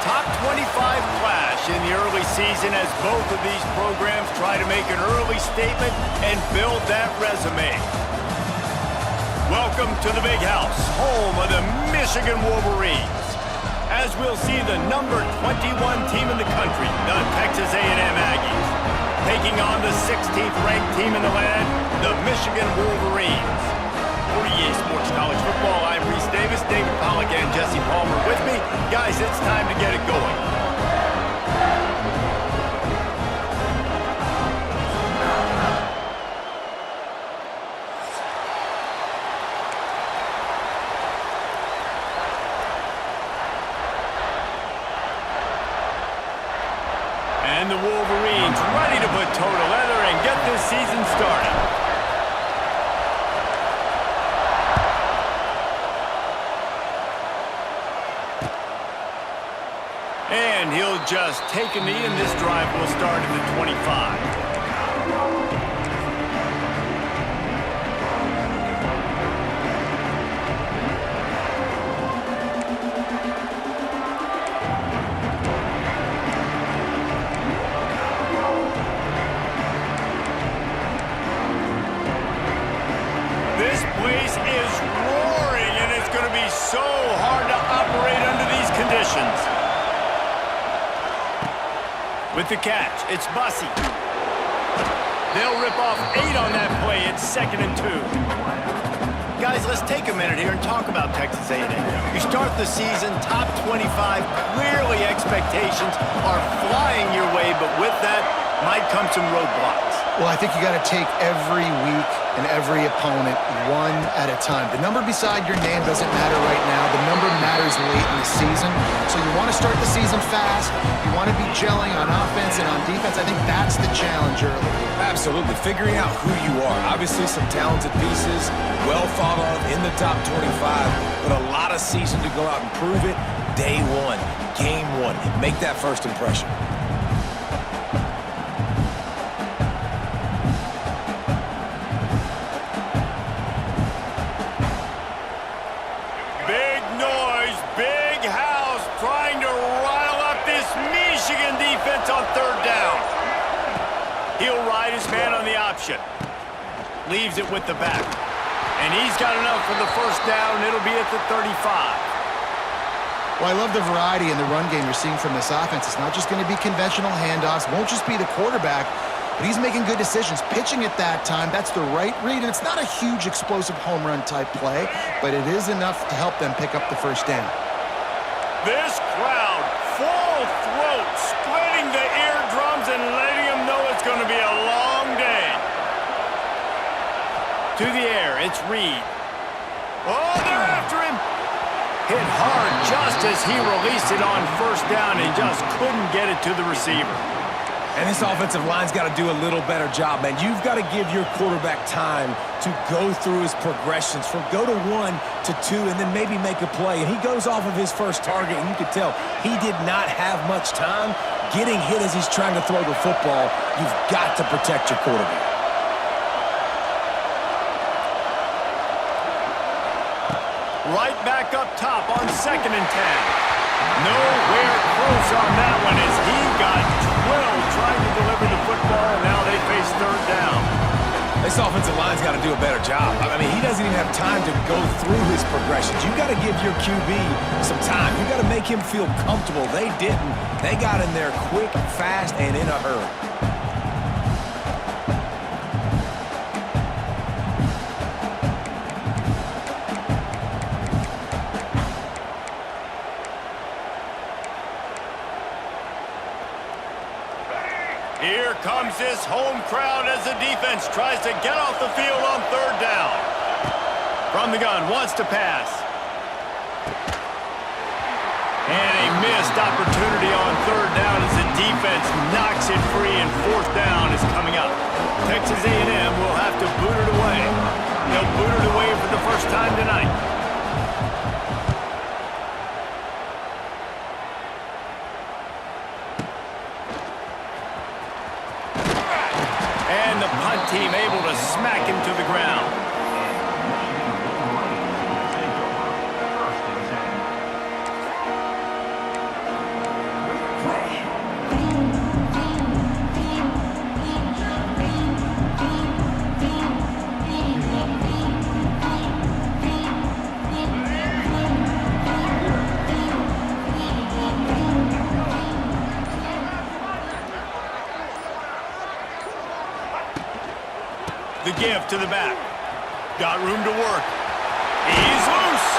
top 25 clash in the early season as both of these programs try to make an early statement and build that resume. Welcome to the Big House, home of the Michigan Wolverines. As we'll see the number 21 team in the country, the Texas A&M Aggies, taking on the 16th ranked team in the land, the Michigan Wolverines. For EA Sports College Football, I'm Reese Davis, David Pollack, and Jesse Palmer with me. Guys, it's time to get it going. And the Wolverines ready to put toe to leather and get this season started. And he'll just take a knee, and this drive will start at the 25. This place is roaring, and it's going to be so hard to operate under these conditions. With the catch, it's Bussey. They'll rip off 8 on that play. It's 2nd and 2. Guys, let's take a minute here and talk about Texas A&M. You start the season top 25. Clearly, expectations are flying your way, but with that might come some roadblocks. Well, I think you got to take every week and every opponent one at a time. The number beside your name doesn't matter right now. The number matters late in the season. So you want to start the season fast. You want to be gelling on offense and on defense. I think that's the challenge early. Absolutely. Figuring out who you are. Obviously, some talented pieces, well thought of in the top 25, but a lot of season to go out and prove it. Day one, game one. Make that first impression. On 3rd down. He'll ride his man on the option. Leaves it with the back. And he's got enough for the 1st down. It'll be at the 35. Well, I love the variety in the run game you're seeing from this offense. It's not just going to be conventional handoffs. Won't just be the quarterback, but he's making good decisions. Pitching at that time, that's the right read. And it's not a huge explosive home run type play, but it is enough to help them pick up the 1st down. This crowd, full throat, splitting the eardrums and letting them know it's going to be a long day. To the air, it's Reed. Oh, they're after him. Hit hard just as he released it on 1st down and just couldn't get it to the receiver. And this offensive line's got to do a little better job, man. You've got to give your quarterback time to go through his progressions from go to 1 to 2 and then maybe make a play. And he goes off of his first target, and you can tell he did not have much time getting hit as he's trying to throw the football. You've got to protect your quarterback. Right back up top on 2nd and 10. Nowhere close on that one as he got drilled trying to deliver the football, and now they face 3rd down. This offensive line's got to do a better job. I mean, he doesn't even have time to go through his progressions. You've got to give your QB some time. You've got to make him feel comfortable. They didn't. They got in there quick, fast, and in a hurry. Here comes this home crowd as the defense tries to get off the field on 3rd down. From the gun, wants to pass. And a missed opportunity on 3rd down as the defense knocks it free, and 4th down is coming up. Texas A&M will have to boot it away. They'll boot it away for the first time tonight. And the punt team able to smack him to the ground. The give to the back. Got room to work. He's loose.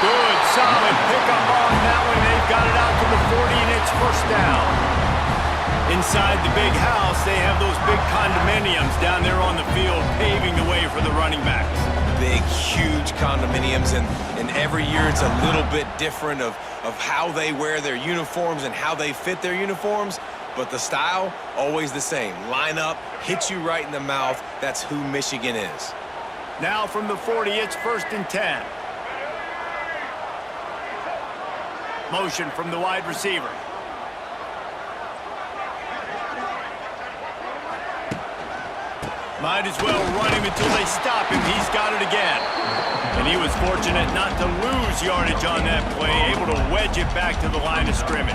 Good, solid pickup on that one. They've got it out to the 40, and it's first down. Inside the big house, they have those big condominiums down there on the field, paving the way for the running backs. Big, huge condominiums, and every year it's a little bit different of how they wear their uniforms and how they fit their uniforms, but the style, always the same. Line up, hit you right in the mouth. That's who Michigan is. Now from the 40, it's 1st and 10. Motion from the wide receiver. Might as well run him until they stop him. He's got it again. And he was fortunate not to lose yardage on that play, able to wedge it back to the line of scrimmage.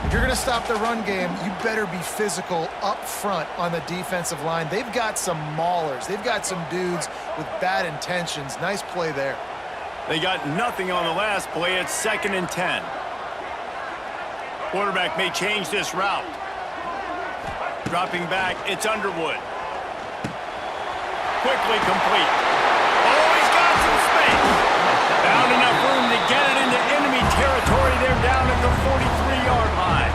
If you're going to stop the run game, you better be physical up front on the defensive line. They've got some maulers. They've got some dudes with bad intentions. Nice play there. They got nothing on the last play. It's 2nd and 10. Quarterback may change this route. Dropping back, it's Underwood. Quickly complete. Oh, he's got some space. Found enough room to get it into enemy territory. They're down at the 43-yard line.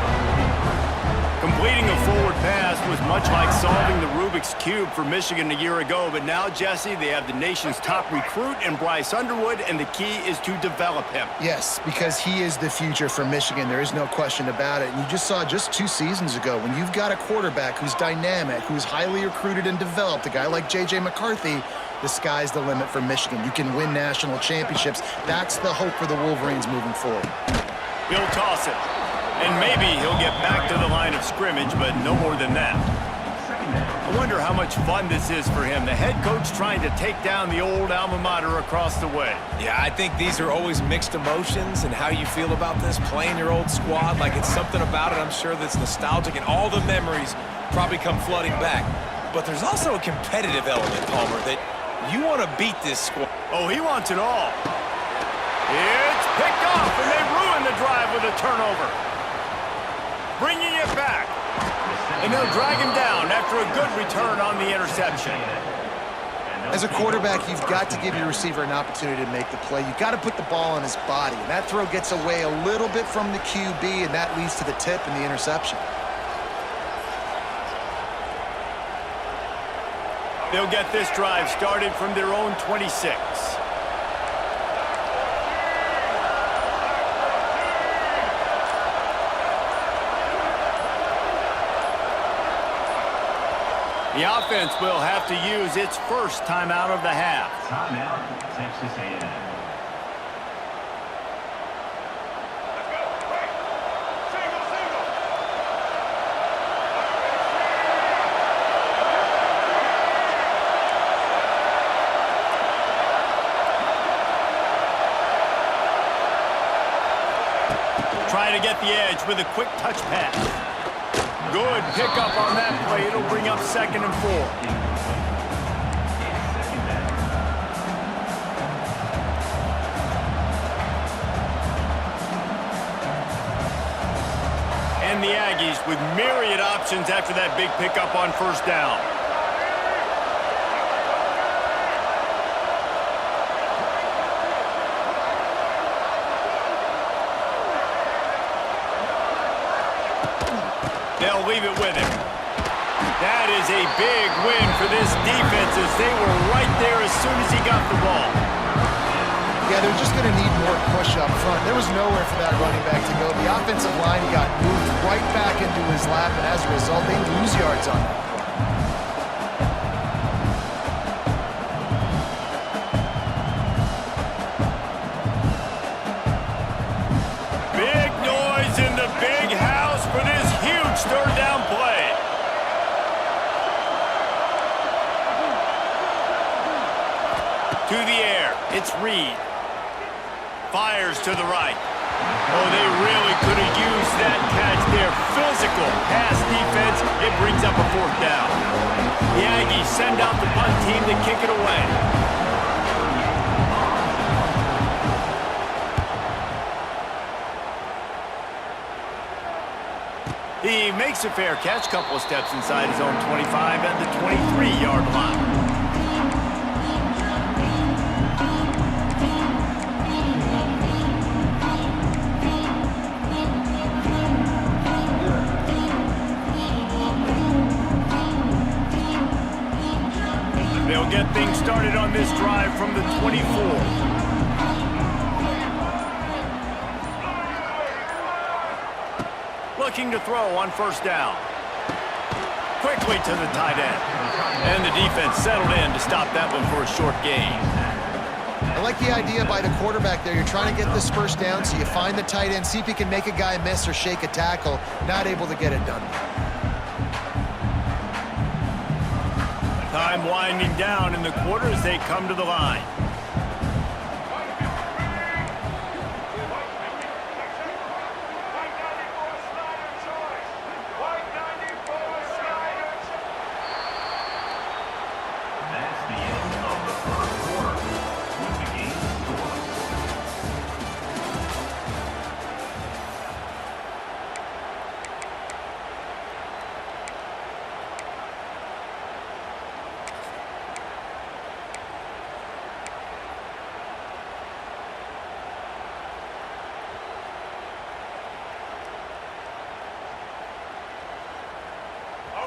Completing a forward pass was much like solving the Rubik's Cube for Michigan a year ago, but now, Jesse, they have the nation's top recruit in Bryce Underwood, and the key is to develop him. Yes, because he is the future for Michigan. There is no question about it. And you just saw just 2 seasons ago, when you've got a quarterback who's dynamic, who's highly recruited and developed, a guy like J.J. McCarthy, the sky's the limit for Michigan. You can win national championships. That's the hope for the Wolverines moving forward. He'll toss it. And maybe he'll get back to the line of scrimmage, but no more than that. I wonder how much fun this is for him. The head coach trying to take down the old alma mater across the way. Yeah, I think these are always mixed emotions, and how you feel about this, playing your old squad, like it's something about it, I'm sure, that's nostalgic, and all the memories probably come flooding back. But there's also a competitive element, Palmer, that you want to beat this squad. Oh, he wants it all. It's picked off, and they ruin the drive with a turnover. Bringing it back. And they'll drag him down after a good return on the interception. As a quarterback, you've got to give your receiver an opportunity to make the play. You've got to put the ball on his body. And that throw gets away a little bit from the QB, and that leads to the tip and the interception. They'll get this drive started from their own 26. The offense will have to use its first timeout of the half. Timeout, Texas A&M. Trying to get the edge with a quick touch pass. Good pickup on that play. It'll bring up 2nd and 4. And the Aggies with myriad options after that big pickup on first down. They'll leave it with him. That is a big win for this defense, as they were right there as soon as he got the ball. Yeah, they're just going to need more push up front. There was nowhere for that running back to go. The offensive line got moved right back into his lap, and as a result, they lose yards on that. Big noise in the big house for this huge third down play. To the air, it's Reed. Fires to the right. Oh, they really could have used that catch there. Physical pass defense. It brings up a 4th down. The Aggies send out the punt team to kick it away. He makes a fair catch, couple of steps inside his own 25 at the 23-yard line. They'll get things started on this drive from the 24. Looking to throw on first down. Quickly to the tight end. And the defense settled in to stop that one for a short gain. I like the idea by the quarterback there. You're trying to get this first down, so you find the tight end, see if he can make a guy miss or shake a tackle. Not able to get it done. Time winding down in the quarter as they come to the line.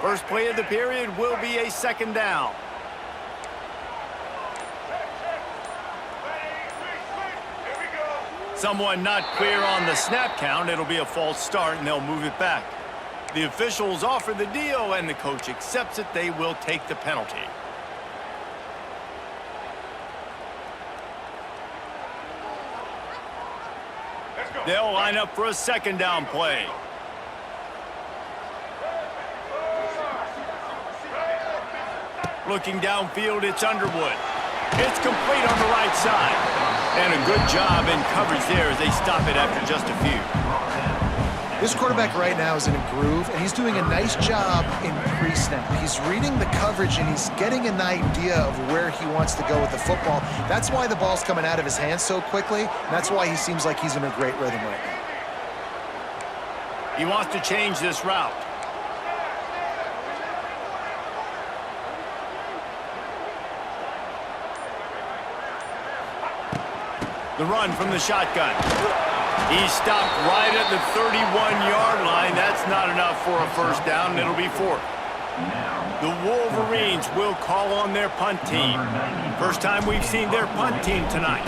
First play of the period will be a second down. Someone not clear on the snap count. It'll be a false start, and they'll move it back. The officials offer the deal, and the coach accepts it. They will take the penalty. They'll line up for a second down play. Looking downfield, it's Underwood. It's complete on the right side. And a good job in coverage there as they stop it after just a few. This quarterback right now is in a groove, and he's doing a nice job in pre-snap. He's reading the coverage, and he's getting an idea of where he wants to go with the football. That's why the ball's coming out of his hands so quickly, and that's why he seems like he's in a great rhythm right now. He wants to change this route. The run from the shotgun. He stopped right at the 31-yard line. That's not enough for a first down. It'll be fourth. The Wolverines will call on their punt team. First time we've seen their punt team tonight.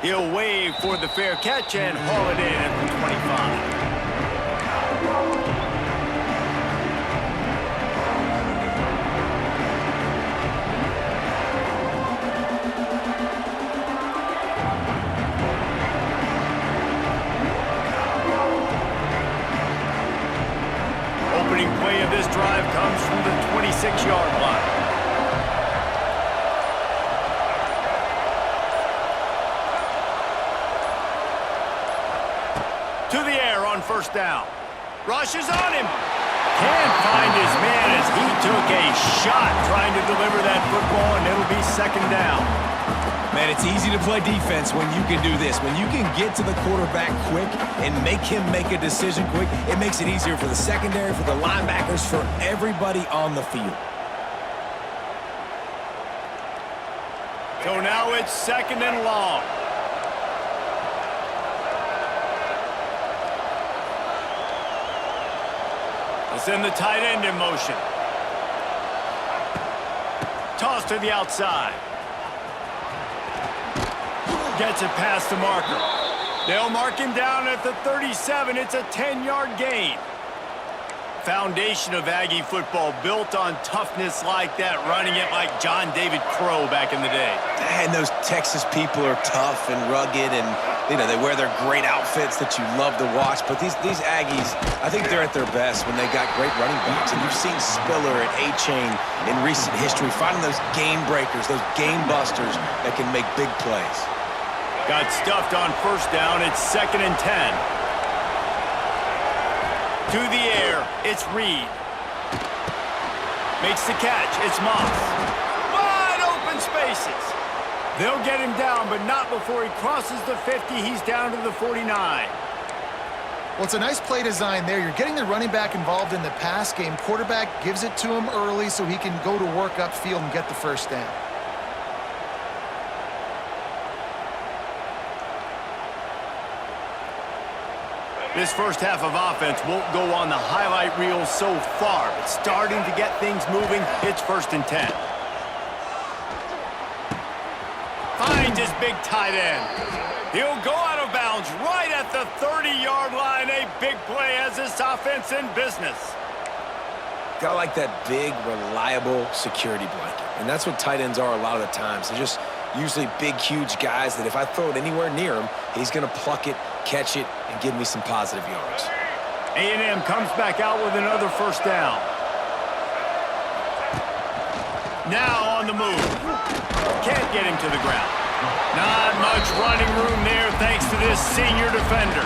He'll wave for the fair catch and haul it in at the 25. Play of this drive comes from the 26-yard line. To the air on first down. Rushes on him. Can't find his man as he took a shot trying to deliver that football, and it'll be second down. Man, it's easy to play defense when you can do this. When you can get to the quarterback quick and make him make a decision quick, it makes it easier for the secondary, for the linebackers, for everybody on the field. So now it's second and long. Let's send the tight end in motion. Toss to the outside. Gets it past the marker. They'll mark him down at the 37. It's a 10-yard gain. Foundation of Aggie football built on toughness like that, running it like John David Crow back in the day. And those Texas people are tough and rugged, and they wear their great outfits that you love to watch. But these Aggies, I think they're at their best when they got great running backs. And you've seen Spiller and A-Chain in recent history finding those game breakers, those game busters that can make big plays. Got stuffed on first down. It's second and 10. To the air, it's Reed. Makes the catch. It's Moss. Wide open spaces. They'll get him down, but not before he crosses the 50. He's down to the 49. Well, it's a nice play design there. You're getting the running back involved in the pass game. Quarterback gives it to him early so he can go to work upfield and get the first down. This first half of offense won't go on the highlight reel so far, but starting to get things moving. It's 1st and 10. Finds his big tight end. He'll go out of bounds right at the 30-yard line. A big play as this offense in business. Got like that big, reliable security blanket. And that's what tight ends are a lot of the times. They're just usually big, huge guys that if I throw it anywhere near him, he's going to pluck it, catch it, and give me some positive yards. A&M comes back out with another first down. Now on the move. Can't get him to the ground. Not much running room there thanks to this senior defender.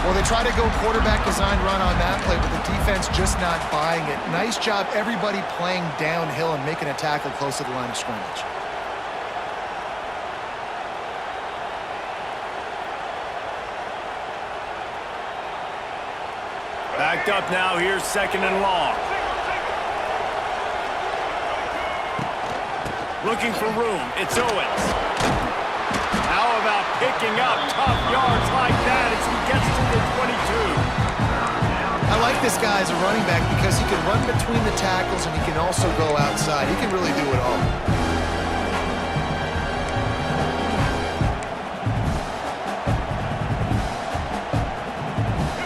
Well, they try to go quarterback design run on that play, but the defense just not buying it. Nice job, everybody playing downhill and making a tackle close to the line of scrimmage. Backed up now, here's 2nd and long. Looking for room, it's Owens. How about picking up tough yards like that as he gets to the 22? I like this guy as a running back because he can run between the tackles and he can also go outside. He can really do it all.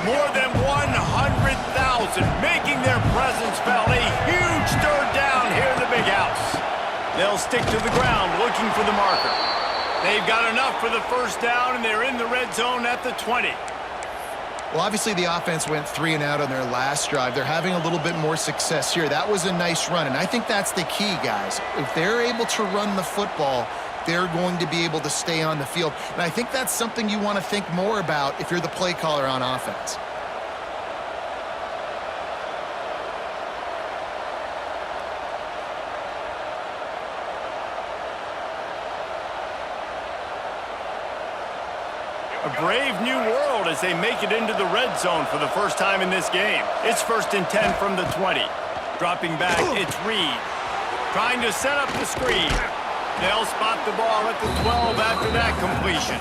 More than 100,000 making their presence felt. A huge 3rd down here in the big house. They'll stick to the ground looking for the marker. They've got enough for the first down, and they're in the red zone at the 20. Well, obviously the offense went 3 and out on their last drive. They're having a little bit more success here. That was a nice run, and I think that's the key, guys. If they're able to run the football, they're going to be able to stay on the field. And I think that's something you want to think more about if you're the play caller on offense. A brave new world as they make it into the red zone for the first time in this game. It's 1st and 10 from the 20. Dropping back, it's Reed. Trying to set up the screen. They'll spot the ball at the 12 after that completion.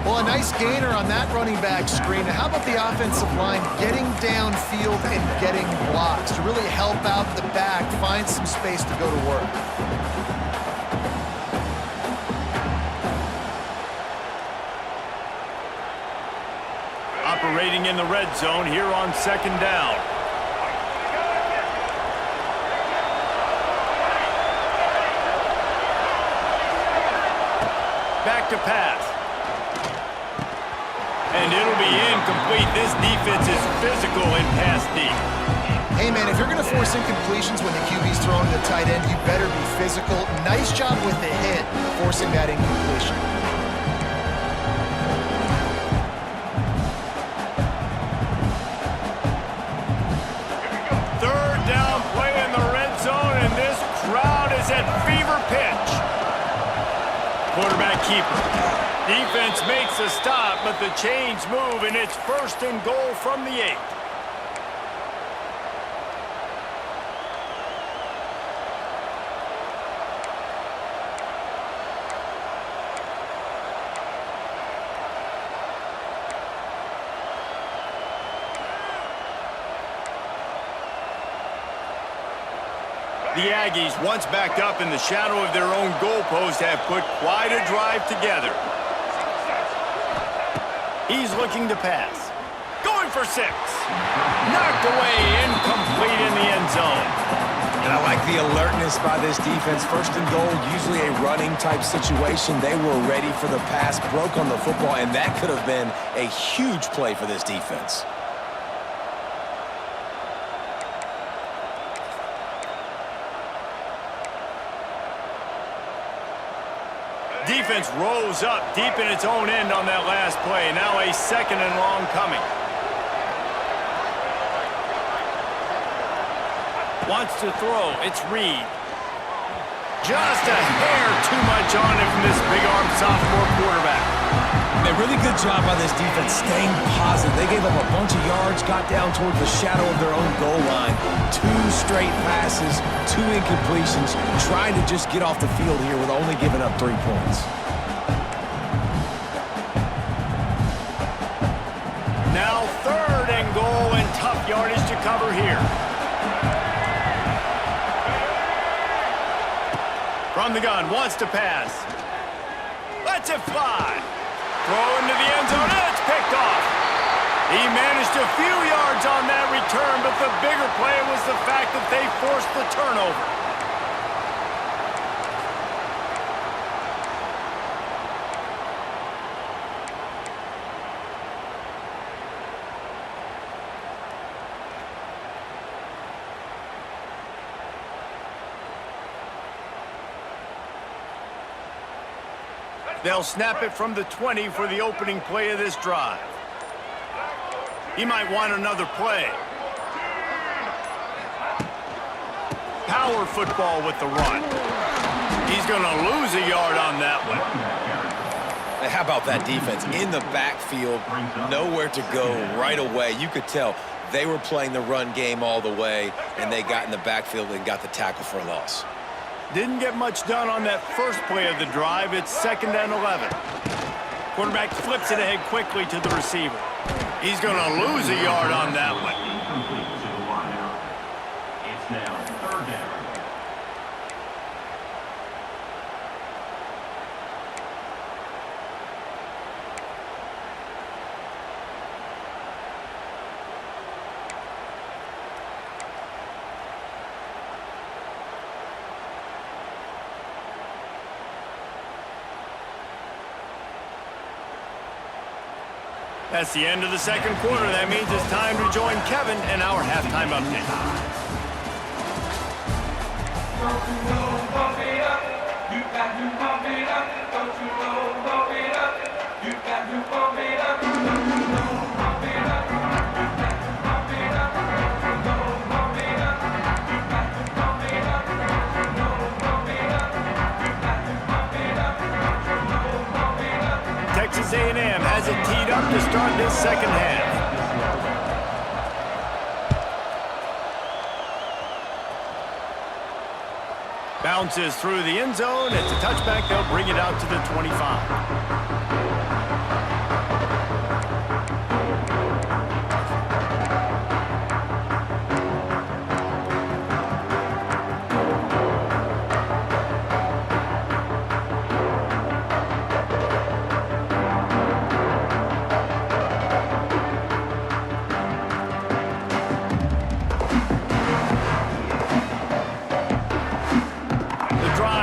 Well, a nice gainer on that running back screen. Now, how about the offensive line getting downfield and getting blocks to really help out the back, find some space to go to work? Operating in the red zone here on 2nd down. Back to pass. And it'll be incomplete. This defense is physical in pass deep. Hey, man, if you're going to force incompletions when the QB's throwing to the tight end, you better be physical. Nice job with the hit, forcing that incompletion. At fever pitch. Quarterback keeper. Defense makes a stop, but the chains move, and it's 1st and goal from the 8. The Aggies, once backed up in the shadow of their own goalpost, have put quite a drive together. He's looking to pass. Going for 6. Knocked away, incomplete in the end zone. And I like the alertness by this defense. 1st and goal, usually a running type situation. They were ready for the pass, broke on the football, and that could have been a huge play for this defense. Defense rose up deep in its own end on that last play. Now a 2nd and long coming. Wants to throw. It's Reed. Just a hair too much on him from this big-arm sophomore quarterback. A really good job by this defense staying positive. They gave up a bunch of yards, got down towards the shadow of their own goal line. 2 straight passes, 2 incompletions, trying to just get off the field here with only giving up 3 points. Now 3rd and goal and tough yardage to cover here. From the gun, wants to pass. Lets it fly. Throw into the end zone, and it's picked off. He managed a few yards on that return, but the bigger play was the fact that they forced the turnover. They'll snap it from the 20 for the opening play of this drive. He might want another play. Power football with the run. He's going to lose a yard on that one. How about that defense? In the backfield, nowhere to go right away. You could tell they were playing the run game all the way, and they got in the backfield and got the tackle for a loss. Didn't get much done on that first play of the drive. It's 2nd and 11. Quarterback flips it ahead quickly to the receiver. He's going to lose a yard on that one. Incomplete to the wideout. It's now 3rd down. That's the end of the 2nd quarter. That means it's time to join Kevin in our halftime update. Texas A&M has it teed up to start this 2nd half. Bounces through the end zone. It's a touchback. They'll bring it out to the 25.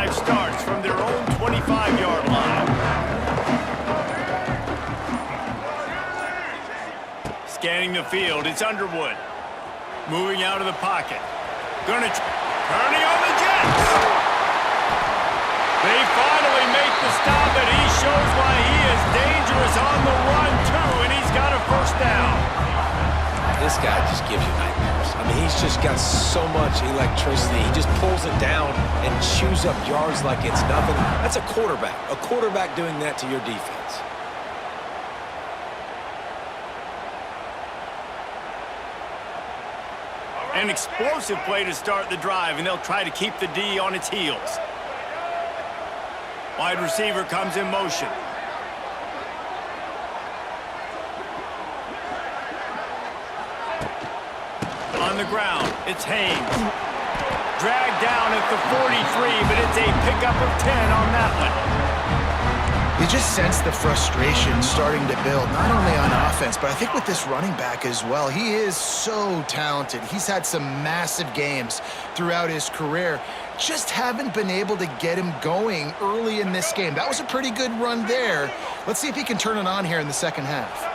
Starts from their own 25-yard line. Scanning the field, it's Underwood. Moving out of the pocket. Turning on the Jets. They finally make the stop, and he shows why he is dangerous on the run, too, and he's got a 1st down. This guy just gives you nightmares. I mean, he's just got so much electricity. He just pulls it down and chews up yards like it's nothing. That's a quarterback. A quarterback doing that to your defense. An explosive play to start the drive, and they'll try to keep the D on its heels. Wide receiver comes in motion. On the ground, it's Haynes. Dragged down at the 43, but it's a pickup of 10 on that one. You just sense the frustration starting to build, not only on offense, but I think with this running back as well. He is so talented. He's had some massive games throughout his career. Just haven't been able to get him going early in this game. That was a pretty good run there. Let's see if he can turn it on here in the 2nd half.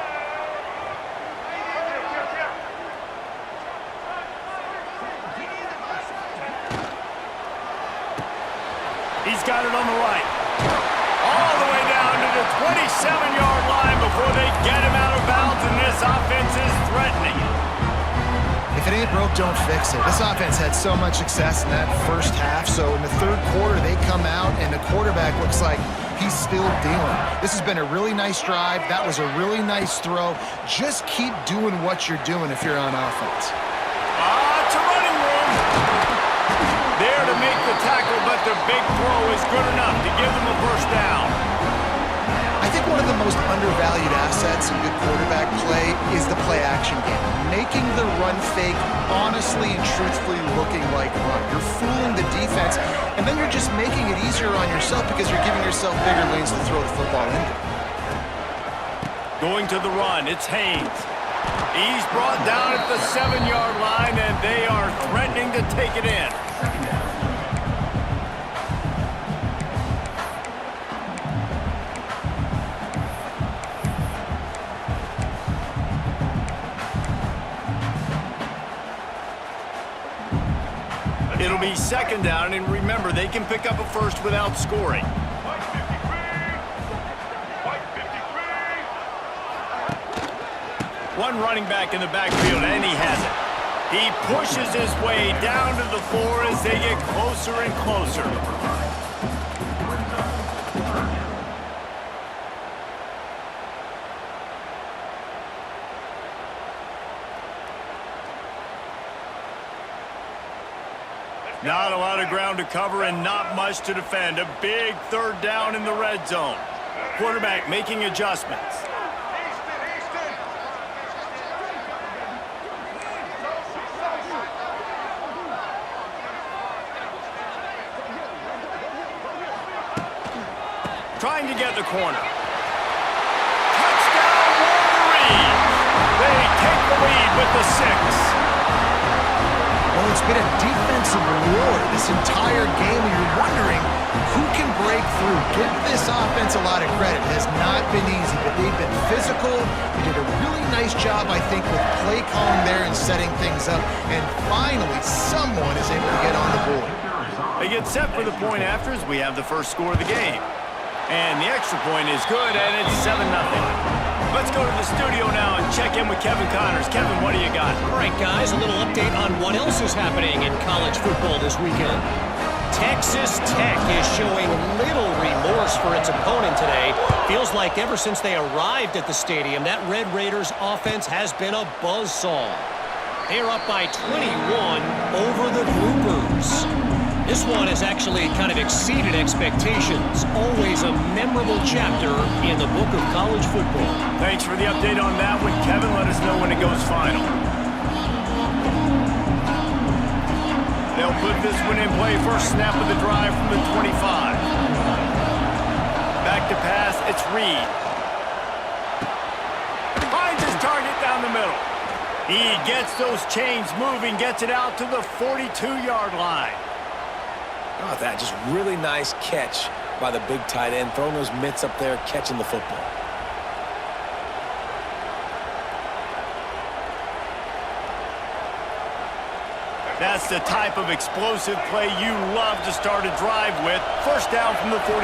He's got it on the right. All the way down to the 27-yard line before they get him out of bounds, and this offense is threatening. If it ain't broke, don't fix it. This offense had so much success in that first half, so in the third quarter, they come out, and the quarterback looks like he's still dealing. This has been a really nice drive. That was a really nice throw. Just keep doing what you're doing if you're on offense. It's a running room. There to make the tackle, but the big throw is good enough to give them a first down. I think one of the most undervalued assets in good quarterback play is the play-action game. Making the run fake honestly and truthfully looking like run. You're fooling the defense, and then you're just making it easier on yourself because you're giving yourself bigger lanes to throw the football into. Going to the run, it's Haynes. He's brought down at the 7-yard line, and they are threatening to take it in. It'll be second down, and remember, they can pick up a first without scoring. One running back in the backfield, and he has it. He pushes his way down to the floor as they get closer and closer. Not a lot of ground to cover and not much to defend. A big third down in the red zone. Quarterback making adjustments. Trying to get the corner. Touchdown, Wolverines! They take the lead with the 6. Well, it's been a defensive war this entire game, and you're wondering who can break through. Give this offense a lot of credit. It has not been easy, but they've been physical. They did a really nice job, I think, with play calling there and setting things up. And finally, someone is able to get on the board. They get set for the point after as we have the first score of the game. And the extra point is good, and it's 7-0. Let's go to the studio now and check in with Kevin Connors. Kevin, what do you got? All right, guys, a little update on what else is happening in college football this weekend. Texas Tech is showing little remorse for its opponent today. Feels like ever since they arrived at the stadium, that Red Raiders offense has been a buzzsaw. They're up by 21 over the Groupers. This one has actually kind of exceeded expectations. Always a memorable chapter in the book of college football. Thanks for the update on that one, Kevin. Let us know when it goes final. They'll put this one in play. First snap of the drive from the 25. Back to pass, it's Reed. Finds his target down the middle. He gets those chains moving, gets it out to the 42-yard line. How about that? Just really nice catch by the big tight end, throwing those mitts up there, catching the football. That's the type of explosive play you love to start a drive with. First down from the 42.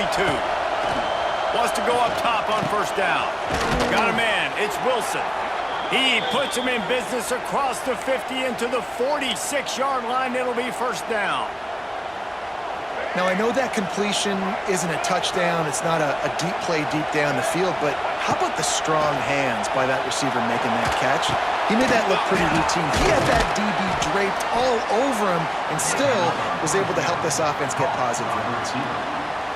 Wants to go up top on first down. Got a man. It's Wilson. He puts him in business across the 50 into the 46-yard line. It'll be first down. Now, I know that completion isn't a touchdown. It's not a deep play deep down the field, but how about the strong hands by that receiver making that catch? He made that look pretty routine. He had that DB draped all over him and still was able to help this offense get positive yards.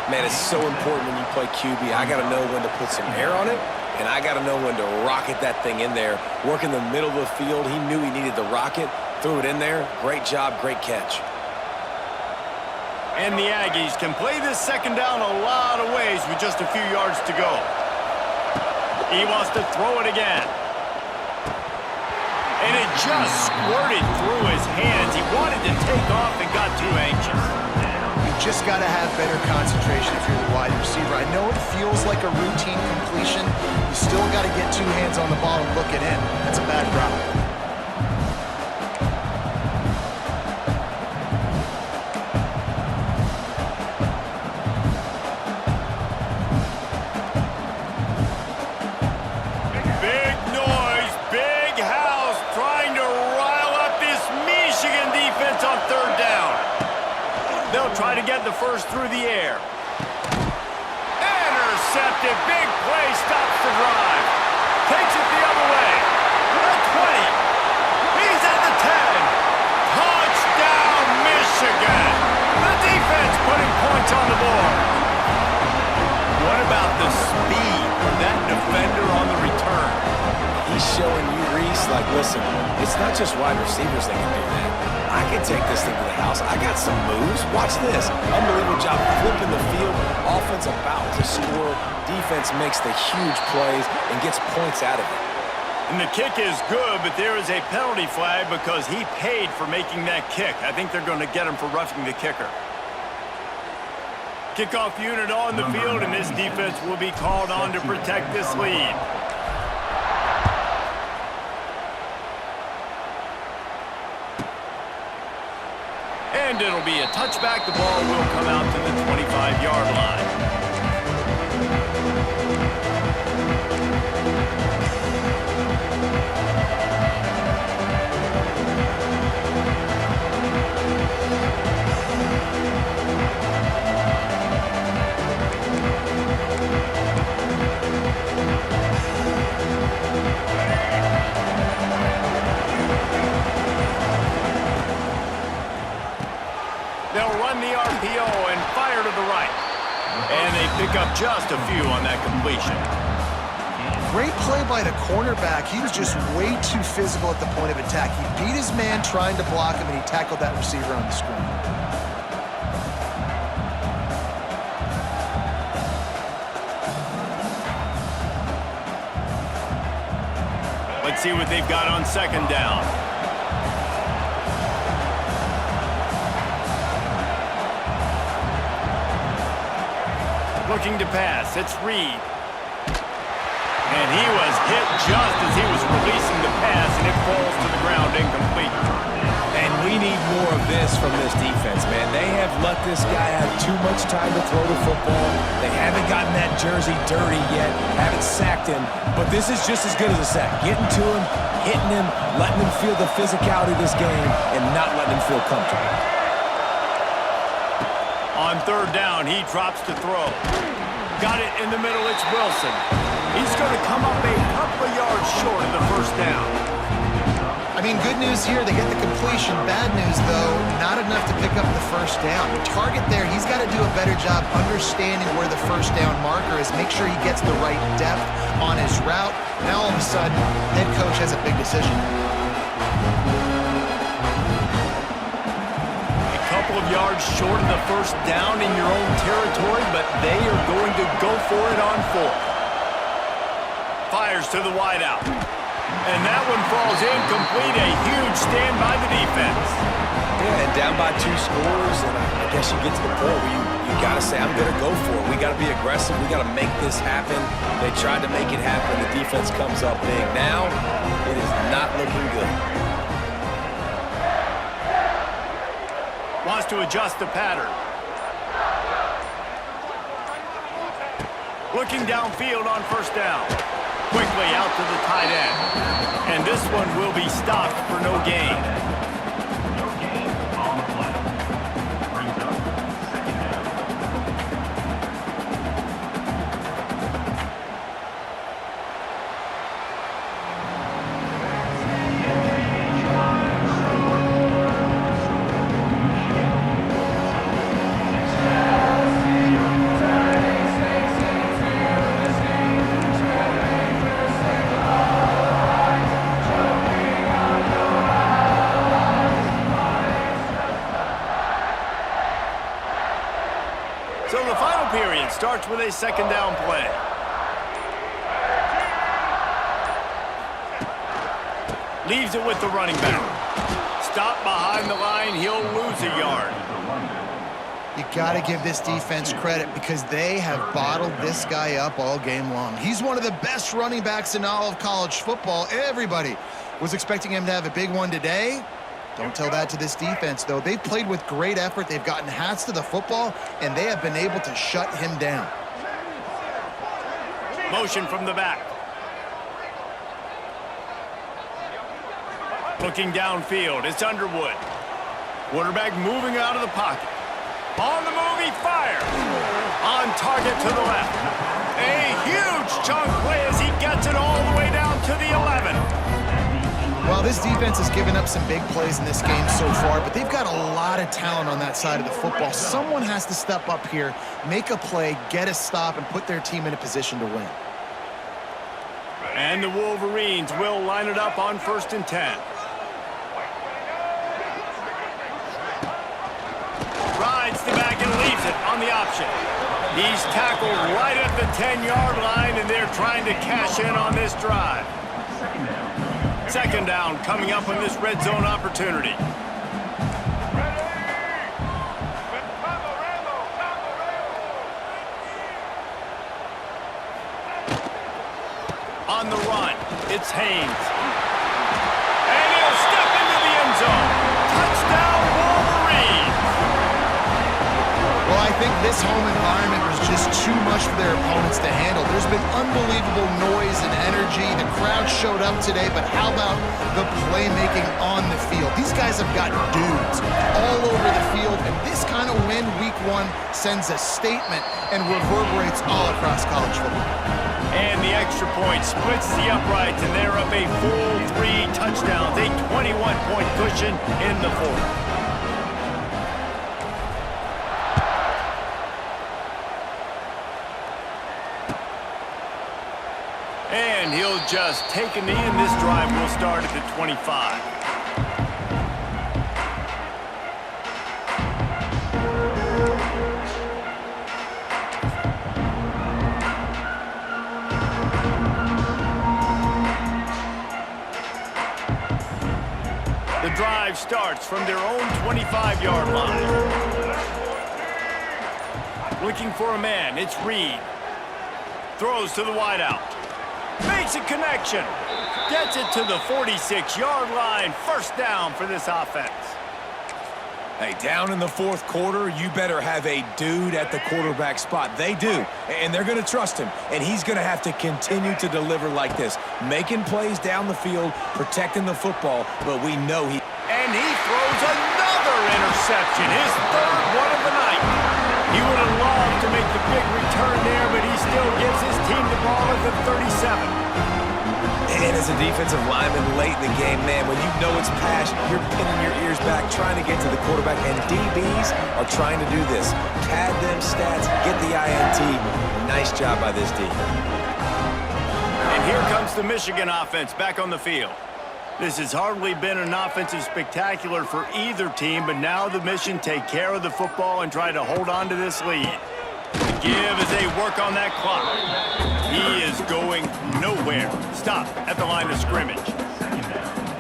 Man, it's so important when you play QB. I got to know when to put some air on it, and I got to know when to rocket that thing in there. Work in the middle of the field. He knew he needed the rocket, threw it in there. Great job, great catch. And the Aggies can play this second down a lot of ways with just a few yards to go. He wants to throw it again. And it just squirted through his hands. He wanted to take off and got too anxious. You just got to have better concentration if you're the wide receiver. I know it feels like a routine completion. You still got to get two hands on the ball and look it in. That's a bad route. to get the first through the air. Intercepted. Big play. Stops the drive. Takes it the other way. The 20. He's at the 10. Touchdown, Michigan. The defense putting points on the board. What about the speed from that defender on the return? He's showing you, Reese, like, listen, it's not just wide receivers that can do that. I can take this thing to the house. I got some moves. Watch this. Unbelievable job flipping the field. Offense about to score. Defense makes the huge plays and gets points out of it. And the kick is good, but there is a penalty flag because he paid for making that kick. I think they're going to get him for roughing the kicker. Kickoff unit on the field, and this defense will be called on to protect this lead. And it'll be a touchback. The ball will come out to the 25-yard line. They'll run the RPO and fire to the right. And they pick up just a few on that completion. Great play by the cornerback. He was just way too physical at the point of attack. He beat his man trying to block him, and he tackled that receiver on the screen. Let's see what they've got on second down. Looking to pass. It's Reed. And he was hit just as he was releasing the pass, and it falls to the ground incomplete. And we need more of this from this defense, man. They have let this guy have too much time to throw the football. They haven't gotten that jersey dirty yet, haven't sacked him, but this is just as good as a sack. Getting to him, hitting him, letting him feel the physicality of this game, and not letting him feel comfortable. On third down, he drops to throw. Got it in the middle, it's Wilson. He's going to come up a couple of yards short of the first down. I mean, good news here, they get the completion. Bad news, though, not enough to pick up the first down. The target there, he's got to do a better job understanding where the first down marker is, make sure he gets the right depth on his route. Now, all of a sudden, head coach has a big decision. Couple of yards short of the first down in your own territory, but they are going to go for it on fourth. Fires to the wideout. And that one falls incomplete. A huge stand by the defense. Yeah, and down by 2 scores, and I guess you get to the point where you got to say, I'm going to go for it. We got to be aggressive. We got to make this happen. They tried to make it happen. The defense comes up big. Now, it is not looking good. Wants to adjust the pattern. Looking downfield on first down. Quickly out to the tight end. And this one will be stopped for no gain. No gain on the play. Brings up second down. So the final period starts with a second down play. Leaves it with the running back. Stop behind the line, he'll lose a yard. You got to give this defense credit because they have bottled this guy up all game long. He's one of the best running backs in all of college football. Everybody was expecting him to have a big one today. Don't tell that to this defense, though. They've played with great effort. They've gotten hats to the football, and they have been able to shut him down. Motion from the back. Looking downfield, it's Underwood. Quarterback moving out of the pocket. On the move, he fires. On target to the left. A huge chunk play as he gets it all the way down to the 11. Well, this defense has given up some big plays in this game so far, but they've got a lot of talent on that side of the football. Someone has to step up here, make a play, get a stop, and put their team in a position to win. And the Wolverines will line it up on 1st and 10. Rides the back and leaves it on the option. He's tackled right at the 10-yard line, and they're trying to cash in on this drive. Second down coming up on this red zone opportunity. On the run, it's Haynes. And he'll step into the end zone. Touchdown, Wolverines! Well, I think this home environment was just too much for their opponents to handle. There's been unbelievable noise and energy. The crowd showed up today, but how about the playmaking on the field? These guys have got dudes all over the field, and this kind of win week 1 sends a statement and reverberates all across college football. And the extra point splits the uprights, and they're up a full 3 touchdowns, a 21-point cushion in the 4th. And he'll just take a knee, and this drive will start at the 25. The drive starts from their own 25-yard line. Looking for a man, it's Reed. Throws to the wideout. Makes a connection. Gets it to the 46-yard line. First down for this offense. Hey, down in the 4th quarter, you better have a dude at the quarterback spot. They do, and they're going to trust him, and he's going to have to continue to deliver like this, making plays down the field, protecting the football, but we know he... And he throws another interception, his 3rd one of the night. He would have loved to make the big return there, but he still gives his team the ball at the 37. And as a defensive lineman late in the game, man, when you know it's passion, you're pinning your ears back, trying to get to the quarterback, and DBs are trying to do this. Pad them stats, get the INT. Nice job by this D. And here comes the Michigan offense back on the field. This has hardly been an offensive spectacular for either team, but now the mission take care of the football and try to hold on to this lead. The give as they work on that clock. He is going nowhere. Stop at the line of scrimmage.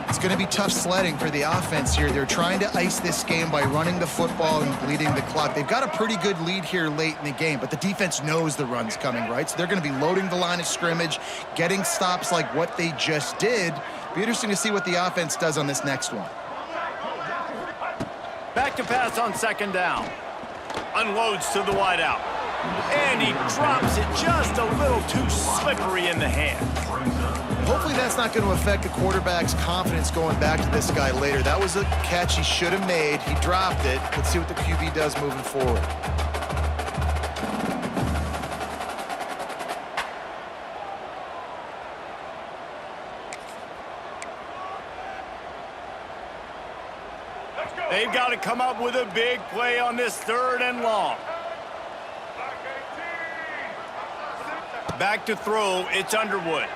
It's going to be tough sledding for the offense here. They're trying to ice this game by running the football and bleeding the clock. They've got a pretty good lead here late in the game, but the defense knows the run's coming, right? So they're going to be loading the line of scrimmage, getting stops like what they just did. Be interesting to see what the offense does on this next one. Back to pass on 2nd down. Unloads to the wideout. And he drops it just a little too slippery in the hand. Hopefully that's not going to affect the quarterback's confidence going back to this guy later. That was a catch he should have made. He dropped it. Let's see what the QB does moving forward. They've got to come up with a big play on this 3rd and long. Back to throw, it's Underwood.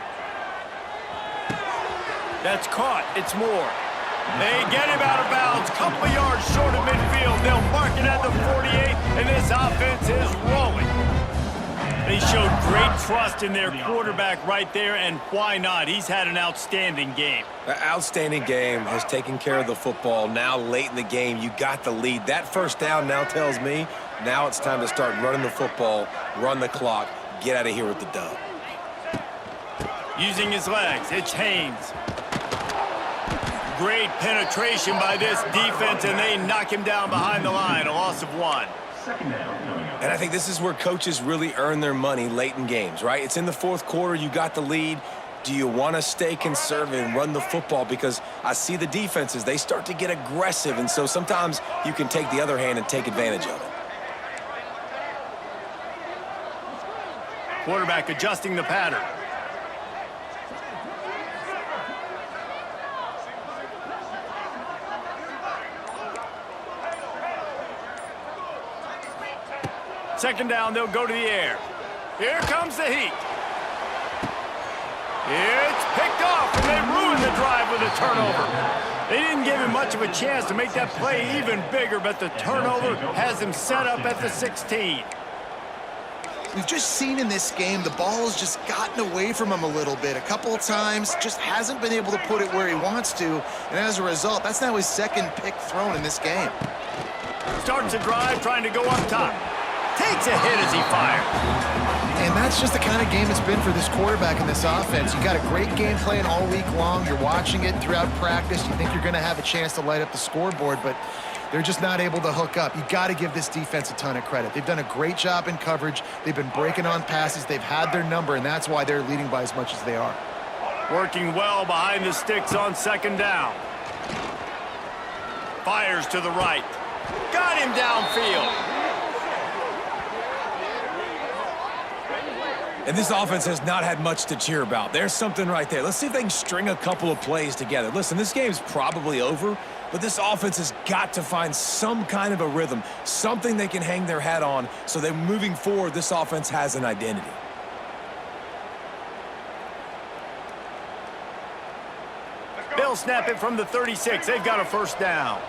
That's caught, it's Moore. They get him out of bounds, couple of yards short of midfield. They'll mark it at the 48, and this offense is rolling. They showed great trust in their quarterback right there, and why not? He's had an outstanding game. An outstanding game, has taken care of the football. Now late in the game, you got the lead. That 1st down now tells me now it's time to start running the football, run the clock, get out of here with the dub. Using his legs, it's Haynes. Great penetration by this defense, and they knock him down behind the line, a loss of 1. And I think this is where coaches really earn their money late in games, right? It's in the 4th quarter, you got the lead. Do you want to stay conservative and run the football? Because I see the defenses, they start to get aggressive, and so sometimes you can take the other hand and take advantage of it. Quarterback adjusting the pattern. Second down, they'll go to the air. Here comes the heat. It's picked off, and they ruined the drive with a turnover. They didn't give him much of a chance to make that play even bigger, but the turnover has him set up at the 16. We've just seen in this game the ball has just gotten away from him a little bit. A couple of times, just hasn't been able to put it where he wants to, and as a result, that's now his second pick thrown in this game. Starts a drive, trying to go up top. Takes a hit as he fires. And that's just the kind of game it's been for this quarterback in this offense. You got a great game plan all week long. You're watching it throughout practice. You think you're going to have a chance to light up the scoreboard, but they're just not able to hook up. You got to give this defense a ton of credit. They've done a great job in coverage. They've been breaking on passes. They've had their number, and that's why they're leading by as much as they are. Working well behind the sticks on second down. Fires to the right. Got him downfield. And this offense has not had much to cheer about. There's something right there. Let's see if they can string a couple of plays together. Listen, this game's probably over, but this offense has got to find some kind of a rhythm, something they can hang their hat on so that moving forward, this offense has an identity. They'll snap it from the 36. They've got a first down.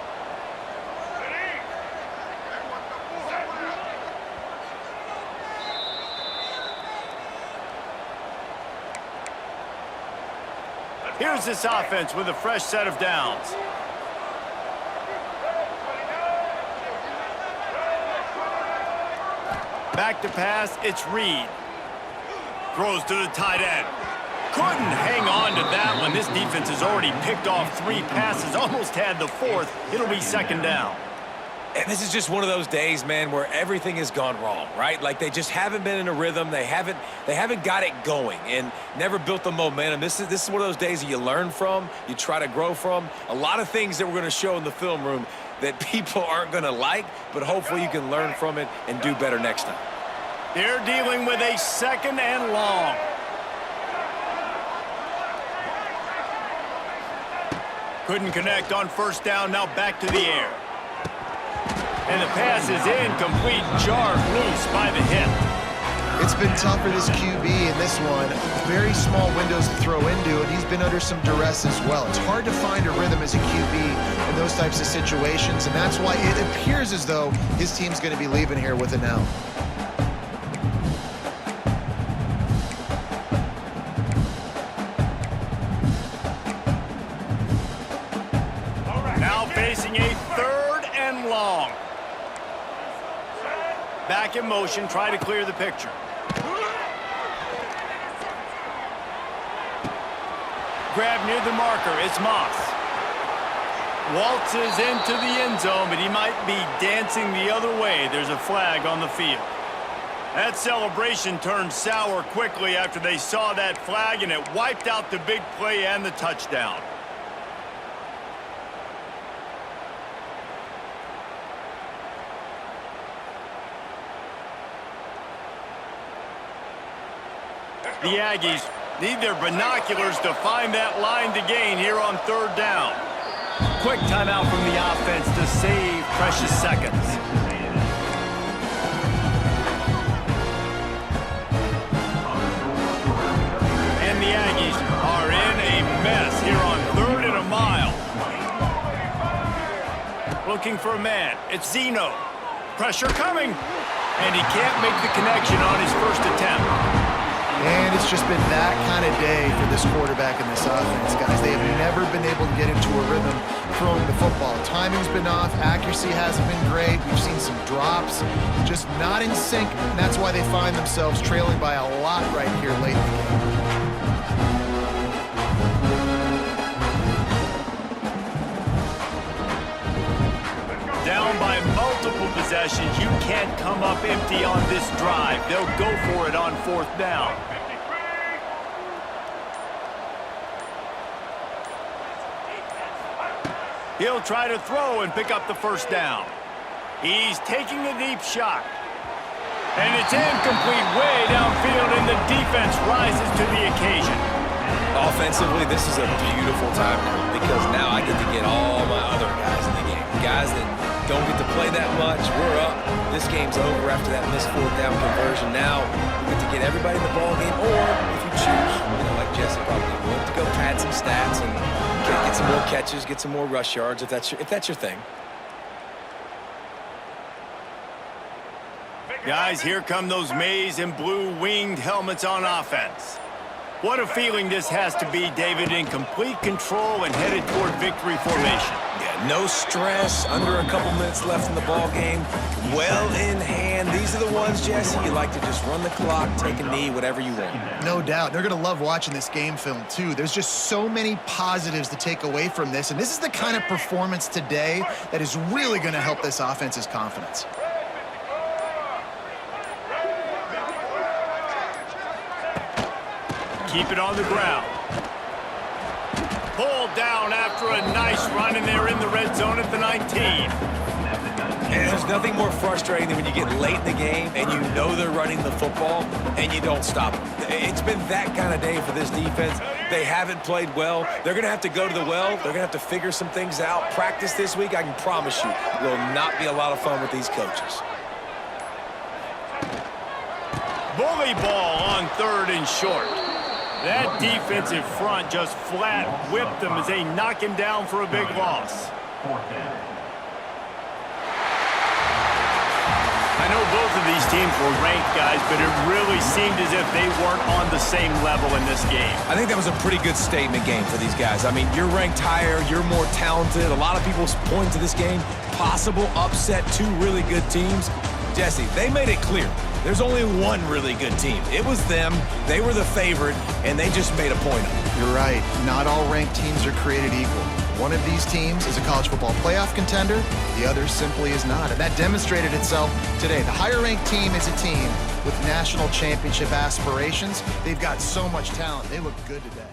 Here's this offense with a fresh set of downs. Back to pass, it's Reed. Throws to the tight end. Couldn't hang on to that one. This defense has already picked off 3 passes, almost had the 4th. It'll be second down. And this is just one of those days, man, where everything has gone wrong, right? Like they just haven't been in a rhythm. They haven't got it going and never built the momentum. This is one of those days that you learn from, you try to grow from. A lot of things that we're going to show in the film room that people aren't going to like, but hopefully you can learn from it and do better next time. They're dealing with a second and long. Couldn't connect on first down, now back to the air. And the pass is incomplete, jarred loose by the hip. It's been tough for this QB in this one. Very small windows to throw into, and he's been under some duress as well. It's hard to find a rhythm as a QB in those types of situations, and that's why it appears as though his team's going to be leaving here with an L. Now facing a third and long. Back in motion, try to clear the picture. Grab near the marker, it's Moss. Waltzes into the end zone, but he might be dancing the other way. There's a flag on the field. That celebration turned sour quickly after they saw that flag, and it wiped out the big play and the touchdown. The Aggies need their binoculars to find that line to gain here on third down. Quick timeout from the offense to save precious seconds. And the Aggies are in a mess here on third and a mile. Looking for a man. It's Zeno. Pressure coming. And he can't make the connection on his first attempt. And it's just been that kind of day for this quarterback and this offense, guys. They have never been able to get into a rhythm throwing the football. Timing's been off. Accuracy hasn't been great. We've seen some drops, just not in sync. And that's why they find themselves trailing by a lot right here late in the game. Down by multiple possessions, you can't come up empty on this drive. They'll go for it on fourth down. He'll try to throw and pick up the first down. He's taking a deep shot. And it's incomplete way downfield, and the defense rises to the occasion. Offensively, this is a beautiful time because now I get to get all my other guys in the game. Guys that don't get to play that much, we're up. This game's over after that missed fourth down conversion. Now we get to get everybody in the ball game, or if you choose, like Jesse probably would, to go pad some stats and get some more catches, get some more rush yards if that's your thing. Guys, here come those maize and blue winged helmets on offense. What a feeling this has to be, David, in complete control and headed toward victory formation. Yeah, no stress, under a couple minutes left in the ball game, well in hand. These are the ones, Jesse, you like to just run the clock, take a knee, whatever you want. No doubt. They're going to love watching this game film, too. There's just so many positives to take away from this, and this is the kind of performance today that is really going to help this offense's confidence. Keep it on the ground. Pulled down after a nice run, and they're in the red zone at the 19. And there's nothing more frustrating than when you get late in the game and you know they're running the football and you don't stop them. It's been that kind of day for this defense. They haven't played well. They're going to have to go to the well. They're going to have to figure some things out. Practice this week, I can promise you, will not be a lot of fun with these coaches. Bully ball on 3rd and short. That defensive front just flat whipped them as they knock him down for a big loss. I know both of these teams were ranked, guys, but it really seemed as if they weren't on the same level in this game. I think that was a pretty good statement game for these guys. I mean, you're ranked higher, you're more talented. A lot of people point to this game, possible upset, 2 really good teams. Jesse, they made it clear. There's only one really good team. It was them. They were the favorite, and they just made a point of it. You're right. Not all ranked teams are created equal. One of these teams is a college football playoff contender. The other simply is not. And that demonstrated itself today. The higher-ranked team is a team with national championship aspirations. They've got so much talent. They look good today.